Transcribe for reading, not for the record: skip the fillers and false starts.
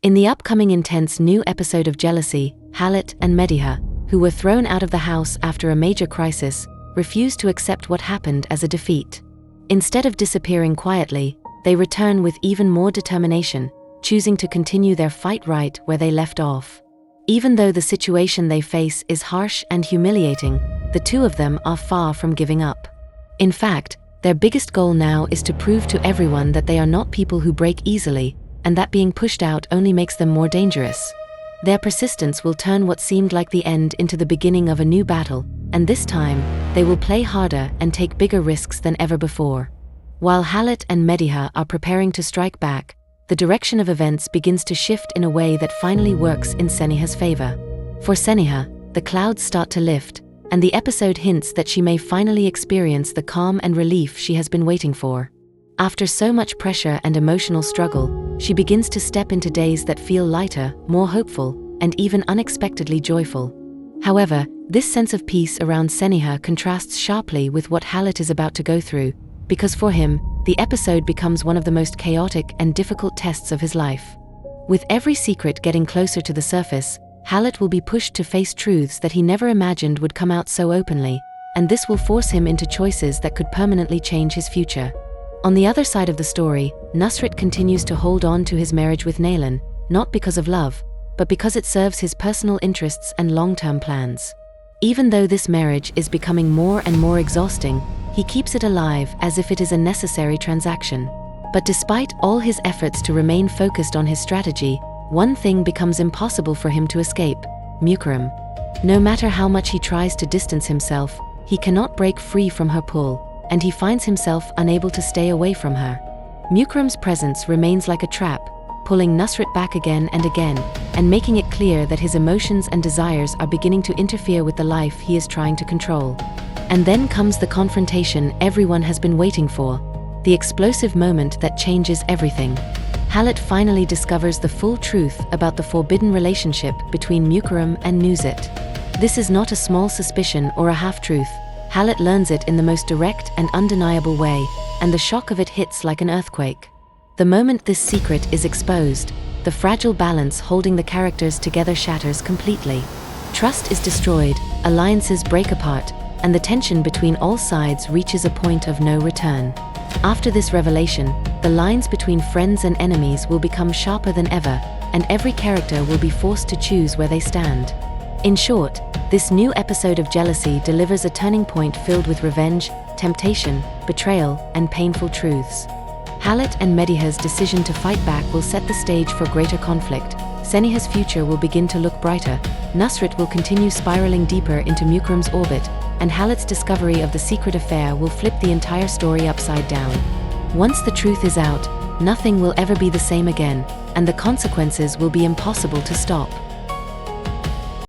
In the upcoming intense new episode of Jealousy, Halit and Mediha, who were thrown out of the house after a major crisis, refuse to accept what happened as a defeat. Instead of disappearing quietly, they return with even more determination, choosing to continue their fight right where they left off. Even though the situation they face is harsh and humiliating, the two of them are far from giving up. In fact, their biggest goal now is to prove to everyone that they are not people who break easily, and that being pushed out only makes them more dangerous. Their persistence will turn what seemed like the end into the beginning of a new battle, and this time, they will play harder and take bigger risks than ever before. While Halit and Mediha are preparing to strike back, the direction of events begins to shift in a way that finally works in Seniha's favor. For Seniha, the clouds start to lift, and the episode hints that she may finally experience the calm and relief she has been waiting for. After so much pressure and emotional struggle, she begins to step into days that feel lighter, more hopeful, and even unexpectedly joyful. However, this sense of peace around Seniha contrasts sharply with what Halit is about to go through, because for him, the episode becomes one of the most chaotic and difficult tests of his life. With every secret getting closer to the surface, Halit will be pushed to face truths that he never imagined would come out so openly, and this will force him into choices that could permanently change his future. On the other side of the story, Nüset continues to hold on to his marriage with Nalan, not because of love, but because it serves his personal interests and long-term plans. Even though this marriage is becoming more and more exhausting, he keeps it alive as if it is a necessary transaction. But despite all his efforts to remain focused on his strategy, one thing becomes impossible for him to escape: Mükerrem. No matter how much he tries to distance himself, he cannot break free from her pull, and he finds himself unable to stay away from her. Mükerrem's presence remains like a trap, pulling Nüset back again and again, and making it clear that his emotions and desires are beginning to interfere with the life he is trying to control. And then comes the confrontation everyone has been waiting for, the explosive moment that changes everything. Halit finally discovers the full truth about the forbidden relationship between Mükerrem and Nüset. This is not a small suspicion or a half-truth. Halit learns it in the most direct and undeniable way, and the shock of it hits like an earthquake. The moment this secret is exposed, the fragile balance holding the characters together shatters completely. Trust is destroyed, alliances break apart, and the tension between all sides reaches a point of no return. After this revelation, the lines between friends and enemies will become sharper than ever, and every character will be forced to choose where they stand. In short, this new episode of Jealousy delivers a turning point filled with revenge, temptation, betrayal, and painful truths. Halit and Mediha's decision to fight back will set the stage for greater conflict. Seniha's future will begin to look brighter, Nüset will continue spiraling deeper into Mükerrem's orbit, and Halit's discovery of the secret affair will flip the entire story upside down. Once the truth is out, nothing will ever be the same again, and the consequences will be impossible to stop.